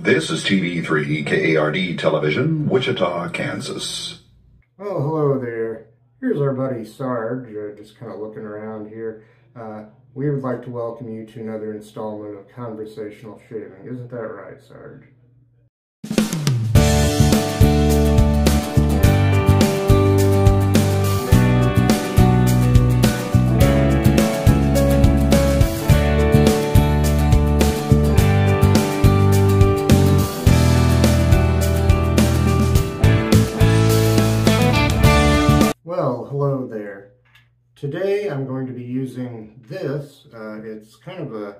This is TV3 KARD Television, Wichita, Kansas. Oh, hello there. Here's our buddy Sarge, just kind of looking around here. We would like to welcome you to another installment of Conversational Shaving. Isn't that right, Sarge? Well, hello there. Today I'm going to be using this. It's kind of a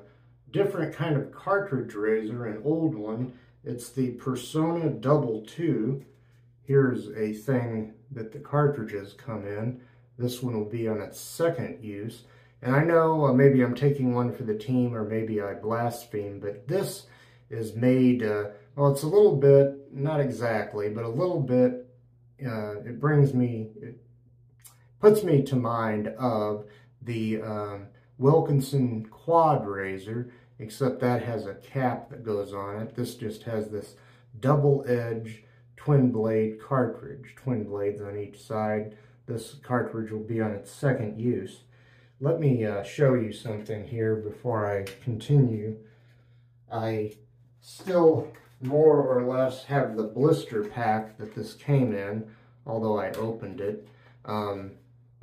different kind of cartridge razor, an old one. It's the Personna Double II. Here's a thing that the cartridges come in. This one will be on its second use. And I know maybe I'm taking one for the team, or maybe I blaspheme, but this is made, well, it's a little bit, not exactly, but a little bit, it puts me to mind of the Wilkinson quad razor, except that has a cap that goes on it. This just has this double-edge twin blade cartridge, twin blades on each side. This cartridge will be on its second use. Let me show you something here before I continue. I still more or less have the blister pack that this came in, although I opened it.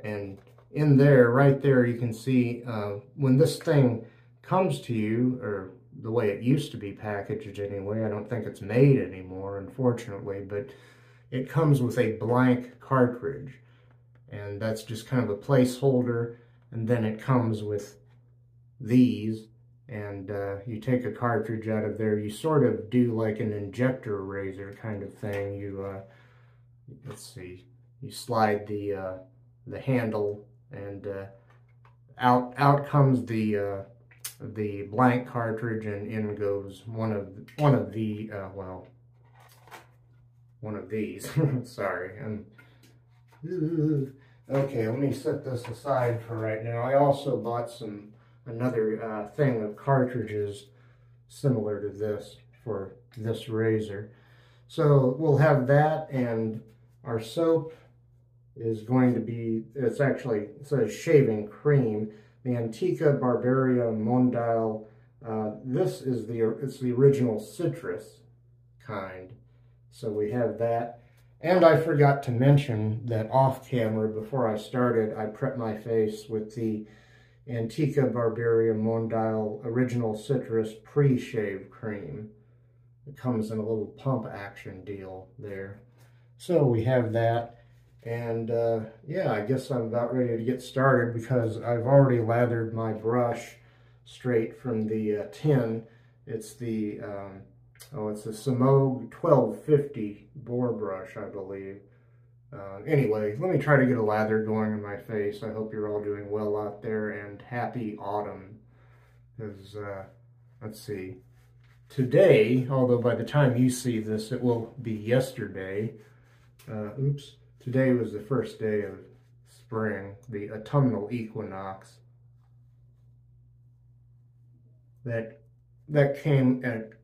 And in there, right there, you can see when this thing comes to you, or the way it used to be packaged anyway, I don't think it's made anymore, unfortunately, but it comes with a blank cartridge. And that's just kind of a placeholder, and then it comes with these, and you take a cartridge out of there. You sort of do like an injector razor kind of thing. You, let's see, you slide the handle, and out comes the blank cartridge, and in goes one of these. Sorry. Okay, let me set this aside for right now. I also bought another thing of cartridges similar to this for this razor. So we'll have that, and our soap is going to be, it says shaving cream, the Antiqua Barberia Mondial. This is it's the original citrus kind. So we have that. And I forgot to mention that off camera, before I started, I prepped my face with the Antiqua Barberia Mondial Original Citrus Pre-Shave Cream. It comes in a little pump action deal there. So we have that. And yeah, I guess I'm about ready to get started, because I've already lathered my brush straight from the tin. It's the it's a Semogue 1250 boar brush, I believe. Anyway, let me try to get a lather going in my face. I hope you're all doing well out there, and happy autumn. Because, let's see, today, although by the time you see this, it will be yesterday. Oops. Today was the first day of spring, the autumnal equinox. That came at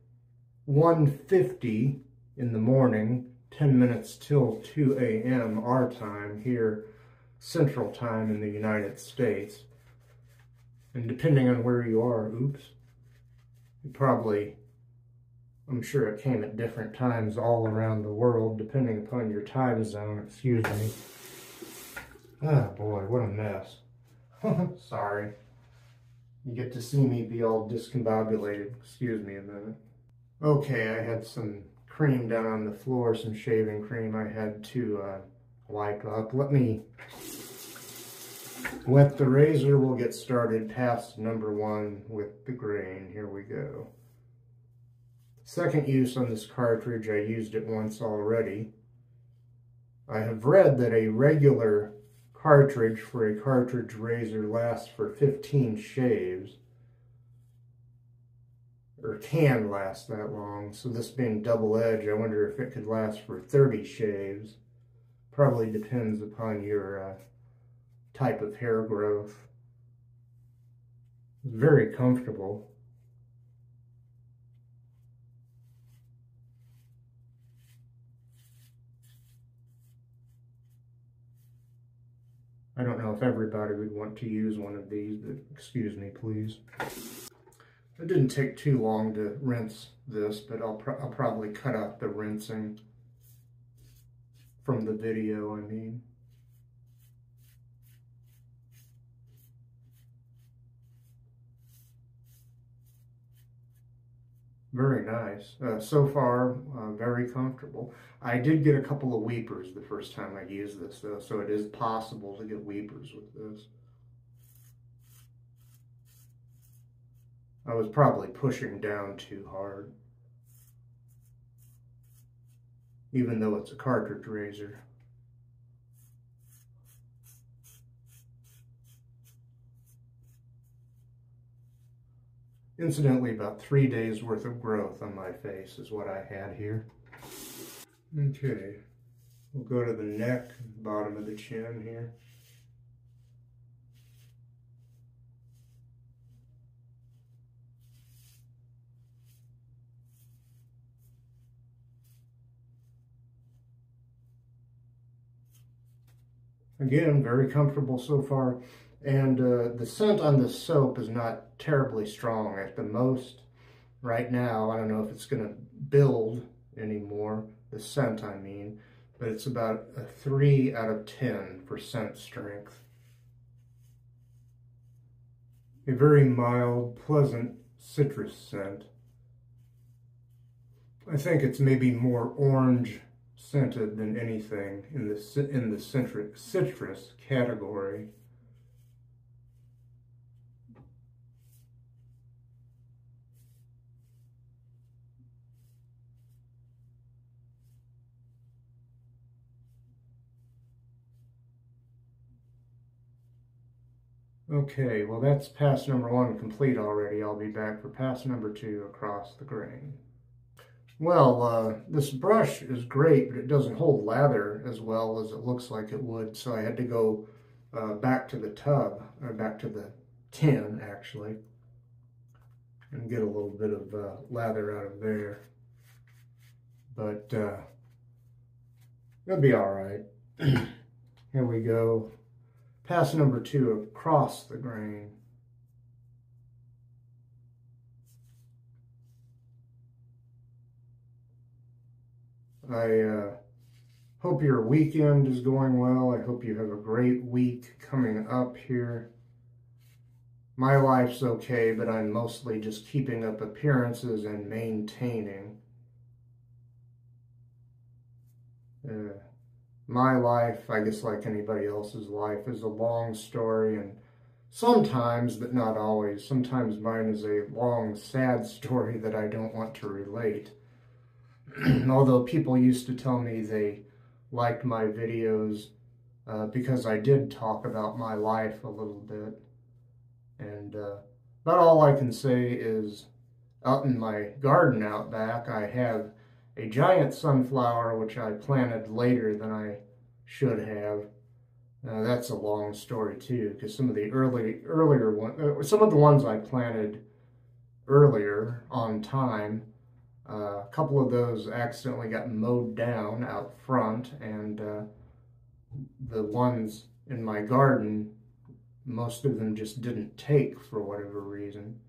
1:50 in the morning, 10 minutes till 2 a.m. our time here, Central Time in the United States. And depending on where you are, oops, I'm sure it came at different times all around the world, depending upon your time zone. Excuse me. Ah, boy, what a mess. Sorry. You get to see me be all discombobulated. Excuse me a minute. Okay, I had some cream down on the floor, some shaving cream I had to wipe up. Let me wet the razor. We'll get started past number 1 with the grain. Here we go. Second use on this cartridge. I used it once already. I have read that a regular cartridge for a cartridge razor lasts for 15 shaves, or can last that long. So this being double-edged, I wonder if it could last for 30 shaves. Probably depends upon your type of hair growth. It's very comfortable. I don't know if everybody would want to use one of these, but excuse me, please. It didn't take too long to rinse this, but I'll probably cut out the rinsing from the video, I mean. Very nice. So far, very comfortable. I did get a couple of weepers the first time I used this, though, so it is possible to get weepers with this. I was probably pushing down too hard, even though it's a cartridge razor. Incidentally, about 3 days worth of growth on my face is what I had here. Okay, we'll go to the neck, bottom of the chin here. Again, very comfortable so far. And the scent on this soap is not terribly strong. At the most, right now, I don't know if it's going to build anymore, the scent I mean, but it's about a 3 out of 10 for scent strength. A very mild, pleasant citrus scent. I think it's maybe more orange scented than anything in the citrus category. Okay, well that's pass number 1 complete already. I'll be back for pass number 2 across the grain. Well, this brush is great, but it doesn't hold lather as well as it looks like it would, so I had to go back to the tub, or back to the tin actually, and get a little bit of lather out of there. But it'll be all right. Here we go. Pass number 2 across the grain. I hope your weekend is going well. I hope you have a great week coming up here. My life's okay, but I'm mostly just keeping up appearances and maintaining. My life, I guess like anybody else's life, is a long story, and sometimes, but not always, sometimes mine is a long, sad story that I don't want to relate. Although people used to tell me they liked my videos because I did talk about my life a little bit. And about all I can say is out in my garden out back, I have a giant sunflower which I planted later than I should have. That's a long story too, because some of the earlier ones, some of the ones I planted earlier on time, a couple of those accidentally got mowed down out front, and the ones in my garden, most of them just didn't take for whatever reason.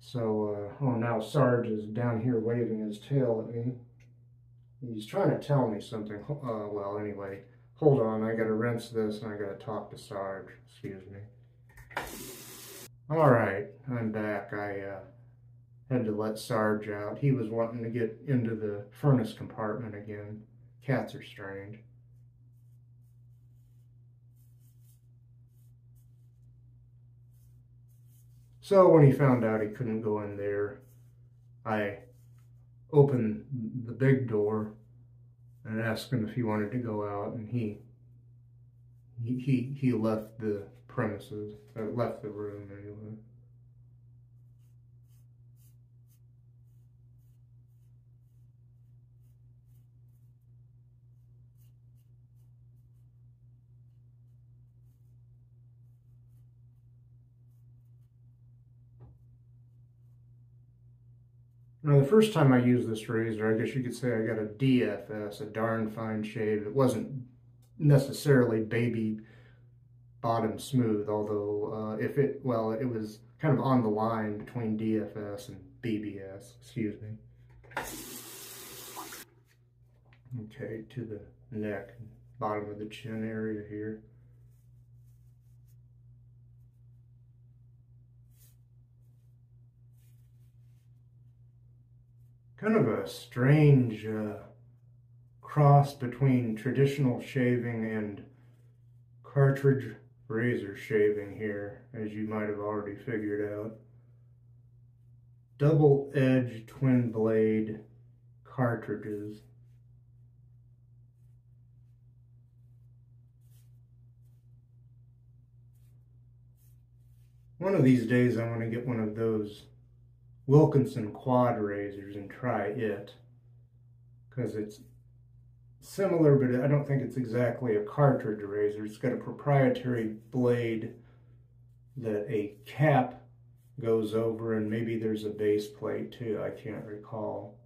So, oh, now Sarge is down here waving his tail at me. He's trying to tell me something. Well, anyway, hold on. I gotta rinse this and I gotta talk to Sarge. Excuse me. All right, I'm back. I had to let Sarge out. He was wanting to get into the furnace compartment again. Cats are strange. So when he found out he couldn't go in there, I opened the big door and asked him if he wanted to go out, and he left the premises, left the room anyway. Now, the first time I used this razor, I guess you could say I got a DFS, a darn fine shave. It wasn't necessarily baby bottom smooth, although it was kind of on the line between DFS and BBS, excuse me. Okay, to the neck, bottom of the chin area here. Kind of a strange cross between traditional shaving and cartridge razor shaving here, as you might have already figured out. Double edge twin blade cartridges. One of these days I want to get one of those Wilkinson quad razors and try it, because it's similar, but I don't think it's exactly a cartridge razor. It's got a proprietary blade that a cap goes over, and maybe there's a base plate too, I can't recall.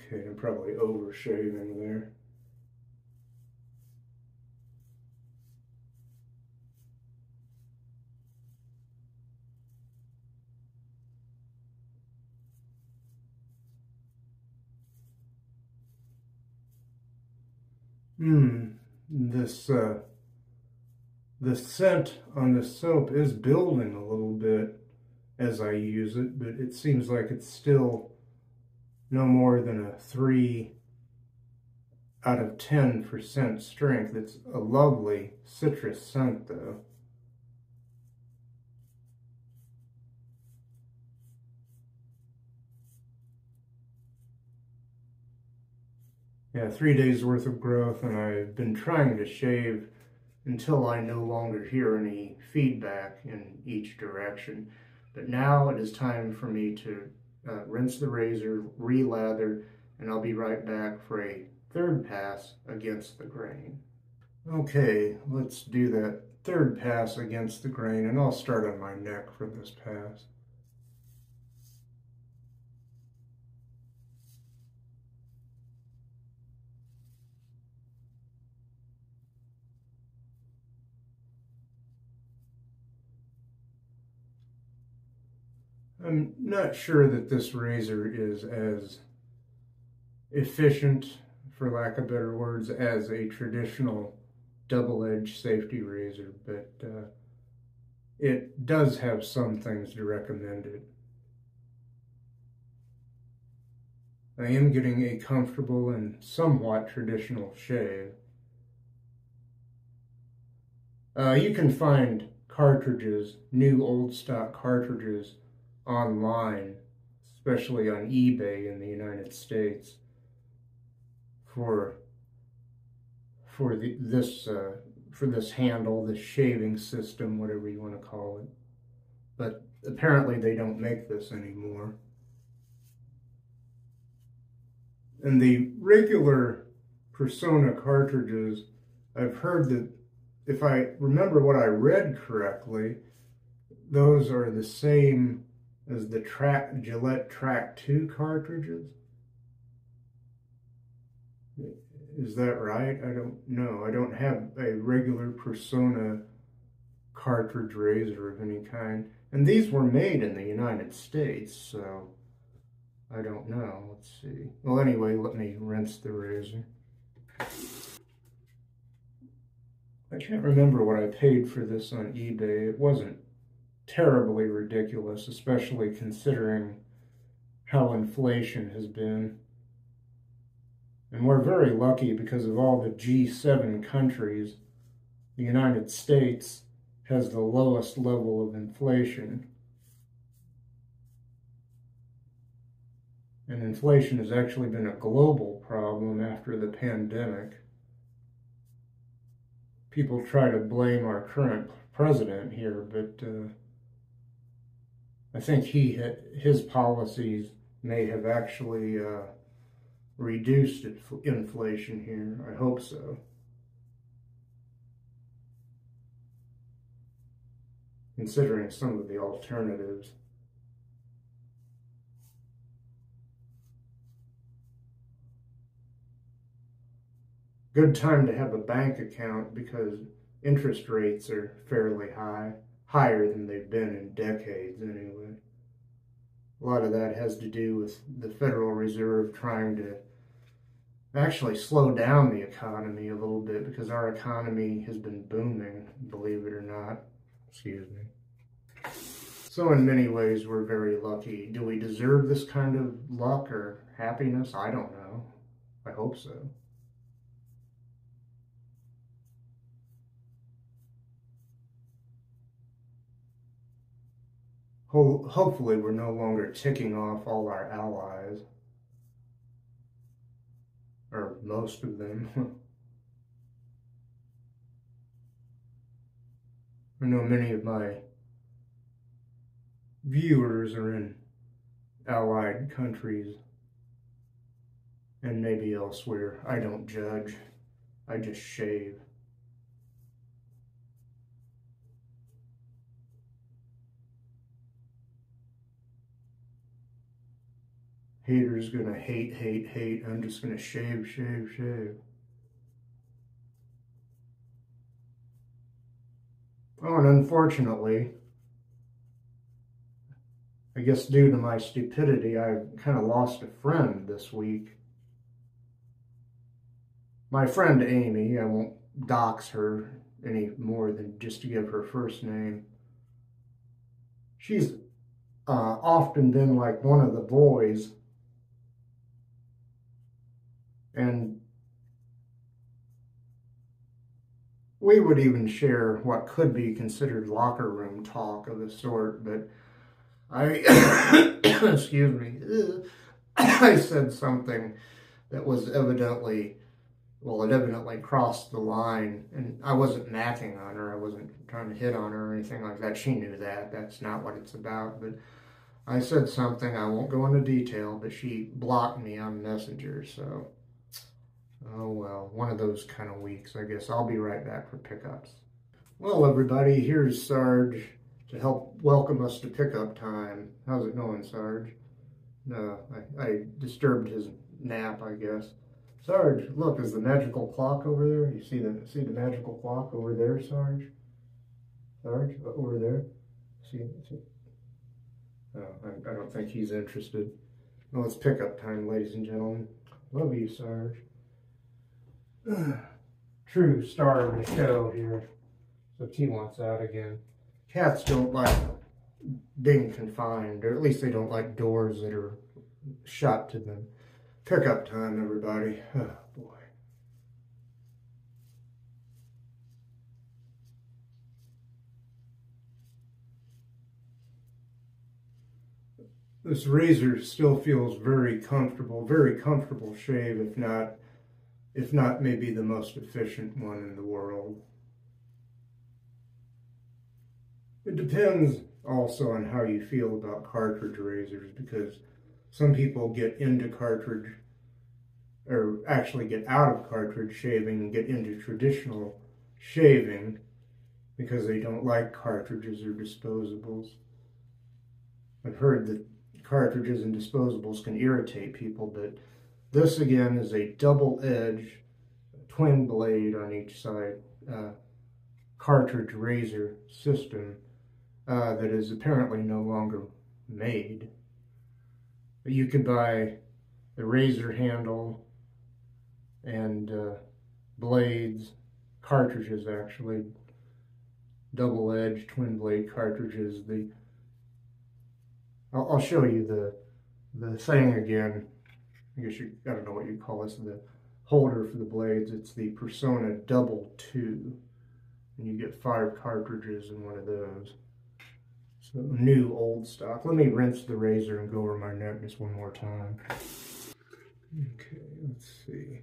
Okay, I'm probably over shaving there. The scent on the soap is building a little bit as I use it, but it seems like it's still no more than a 3 out of 10% strength. It's a lovely citrus scent though. Yeah, 3 days worth of growth, and I've been trying to shave until I no longer hear any feedback in each direction. But now it is time for me to rinse the razor, re-lather, and I'll be right back for a third pass against the grain. Okay, let's do that third pass against the grain, and I'll start on my neck for this pass. I'm not sure that this razor is as efficient, for lack of better words, as a traditional double-edged safety razor, but it does have some things to recommend it. I am getting a comfortable and somewhat traditional shave. You can find cartridges, new old stock cartridges, online, especially on eBay in the United States, for this handle, this shaving system, whatever you want to call it. But apparently they don't make this anymore. And the regular Personna cartridges, I've heard that, if I remember what I read correctly, those are the same as the Gillette Track 2 cartridges. Is that right? I don't know. I don't have a regular Personna cartridge razor of any kind. And these were made in the United States, so I don't know. Let's see. Well, anyway, let me rinse the razor. I can't remember what I paid for this on eBay. It wasn't terribly ridiculous, especially considering how inflation has been. And we're very lucky because of all the G7 countries. The United States has the lowest level of inflation. And inflation has actually been a global problem after the pandemic. People try to blame our current president here, but I think his policies may have actually reduced inflation here. I hope so. considering some of the alternatives. Good time to have a bank account because interest rates are fairly high, higher than they've been in decades anyway. A lot of that has to do with the Federal Reserve trying to actually slow down the economy a little bit because our economy has been booming, believe it or not. Excuse me. So in many ways, we're very lucky. Do we deserve this kind of luck or happiness? I don't know. I hope so. Hopefully we're no longer ticking off all our allies. Or most of them. I know many of my viewers are in allied countries and maybe elsewhere. I don't judge. I just shave. Haters gonna hate, hate, hate. I'm just gonna shave, shave, shave. Oh, and unfortunately, I guess due to my stupidity, I kind of lost a friend this week. My friend Amy, I won't dox her any more than just to give her first name. She's often been like one of the boys. And we would even share what could be considered locker room talk of the sort, but I, excuse me, I said something that was evidently, well, it evidently crossed the line, and I wasn't macking on her, I wasn't trying to hit on her or anything like that. She knew that, that's not what it's about, but I said something, I won't go into detail, but she blocked me on Messenger, so... Oh well, one of those kind of weeks, I guess. I'll be right back for pickups. Well, everybody, here's Sarge to help welcome us to pickup time. How's it going, Sarge? No, I disturbed his nap, I guess. Sarge, look, is the magical clock over there? You see the magical clock over there, Sarge? Sarge, over there? See? Oh, I don't think he's interested. Well, it's pickup time, ladies and gentlemen. Love you, Sarge. True star of the show here. So he wants out again. Cats don't like being confined, or at least they don't like doors that are shut to them. Pickup time, everybody. Oh, boy. This razor still feels very comfortable shave, if not maybe the most efficient one in the world. It depends also on how you feel about cartridge razors, because some people get into cartridge, or actually get out of cartridge shaving and get into traditional shaving because they don't like cartridges or disposables. I've heard that cartridges and disposables can irritate people, but this again is a double-edged, twin blade on each side cartridge razor system that is apparently no longer made. But you could buy the razor handle and blades, cartridges actually, double-edged twin blade cartridges. I'll show you the thing again. I guess I don't know what you call this, the holder for the blades. It's the Personna Double II, and you get 5 cartridges in one of those. So new old stock. Let me rinse the razor and go over my neck just one more time. Okay, let's see.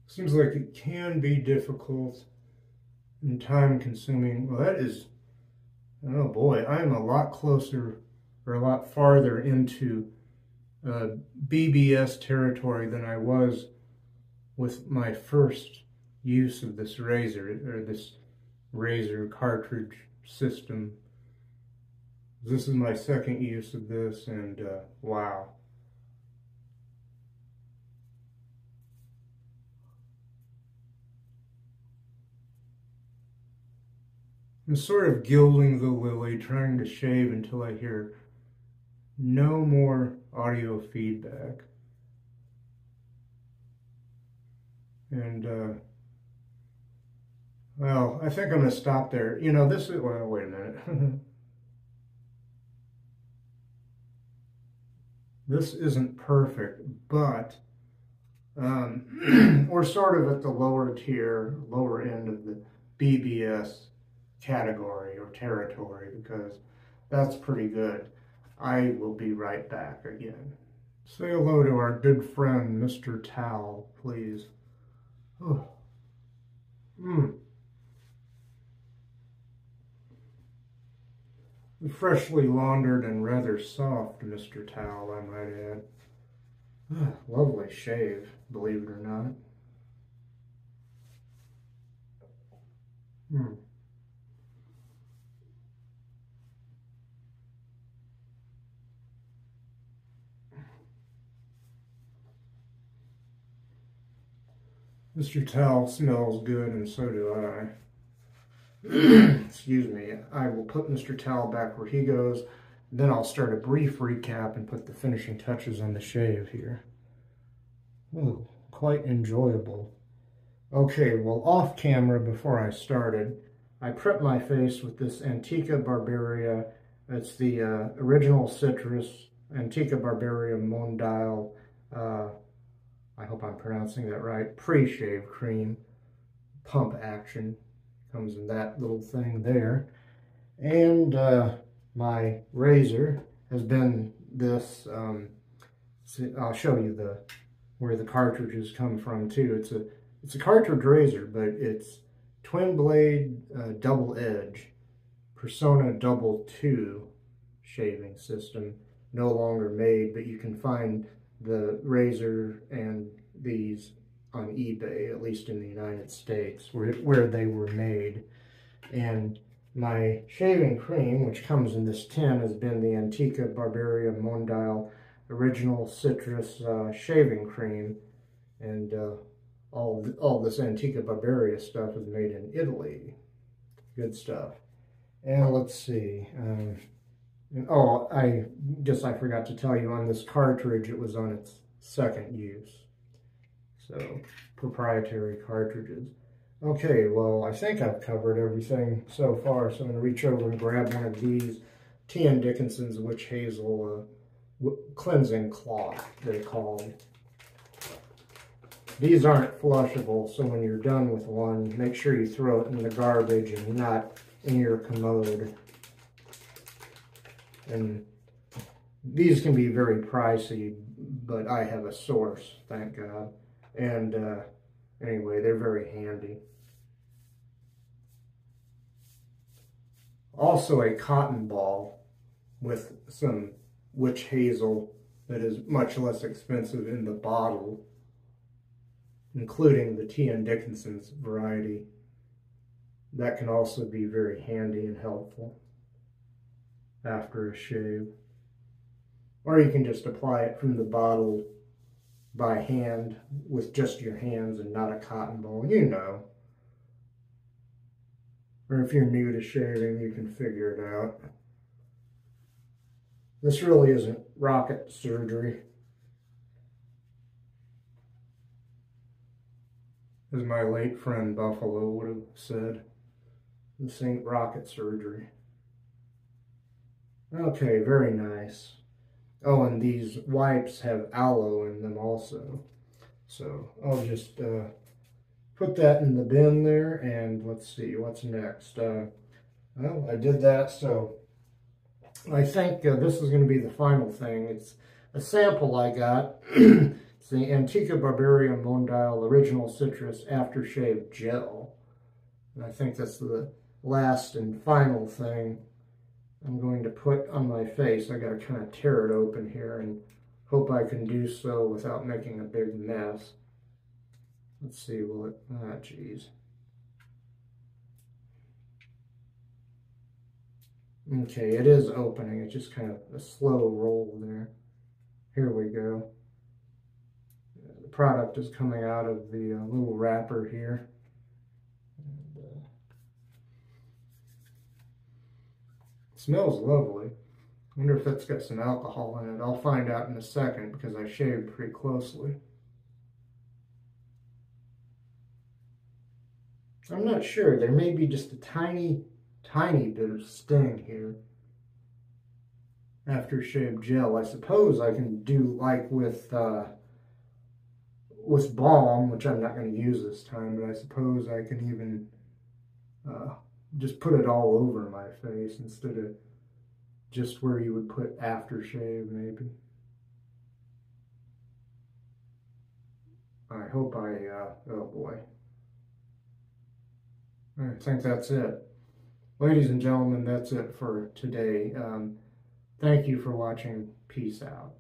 Seems like it can be difficult and time consuming. Well, that is, oh boy, I am a lot closer or a lot farther into BBS territory than I was with my first use of this razor, or this razor cartridge system. This is my second use of this, and wow. I'm sort of gilding the lily, trying to shave until I hear no more audio feedback. And, well, I think I'm going to stop there. You know, this is, well, wait a minute. This isn't perfect, but we're sort of at the lower tier, lower end of the BBS category or territory, because that's pretty good. I will be right back again. Say hello to our good friend, Mr. Towel, please. Oh. Freshly laundered and rather soft, Mr. Towel, I might add. Lovely shave, believe it or not. Mr. Towel smells good, and so do I. Excuse me. I will put Mr. Towel back where he goes, then I'll start a brief recap and put the finishing touches on the shave here. Ooh, quite enjoyable. Okay, well, off camera before I started, I prepped my face with this Antiqua Barberia. It's the original citrus Antiqua Barberia Mondial. I hope I'm pronouncing that right. Pre-shave cream, pump action. Comes in that little thing there. And my razor has been this, I'll show you where the cartridges come from too. It's a cartridge razor, but it's twin blade, double edge, Personna Double II shaving system. No longer made, but you can find the razor and these on eBay, at least in the United States, where they were made. And my shaving cream, which comes in this tin, has been the Antiqua Barberia Mondial original citrus shaving cream. And all this Antiqua Barberia stuff is made in Italy. Good stuff. And let's see. Oh, I guess I forgot to tell you, on this cartridge, it was on its second use. So, proprietary cartridges. Okay, well, I think I've covered everything so far, so I'm going to reach over and grab one of these Dickinson's Witch Hazel cleansing cloth, they're called. These aren't flushable, so when you're done with one, make sure you throw it in the garbage and not in your commode. And these can be very pricey, but I have a source, thank God. And anyway, they're very handy. Also a cotton ball with some witch hazel that is much less expensive in the bottle, including the Dickinson's variety. That can also be very handy and helpful after a shave. Or you can just apply it from the bottle by hand with just your hands and not a cotton ball, you know. Or if you're new to shaving, you can figure it out. This really isn't rocket surgery, as my late friend Buffalo would have said. This ain't rocket surgery. Okay, very nice. Oh, and these wipes have aloe in them also. So I'll just put that in the bin there, and let's see what's next. Well, I did that, so I think this is going to be the final thing. It's a sample I got. It's the Antiqua Barberia Mondial Original Citrus Aftershave Gel. And I think that's the last and final thing I'm going to put on my face. I got to kind of tear it open here and hope I can do so without making a big mess. Let's see, will it, geez. Okay, it is opening. It's just kind of a slow roll there. Here we go. The product is coming out of the little wrapper here. And, it smells lovely. I wonder if that's got some alcohol in it. I'll find out in a second because I shaved pretty closely. I'm not sure. There may be just a tiny bit of sting here. Aftershave gel. I suppose I can do like with balm, which I'm not going to use this time, but I suppose I can even just put it all over my face instead of just where you would put aftershave, maybe. I hope oh boy. I think that's it. Ladies and gentlemen, that's it for today. Thank you for watching. Peace out.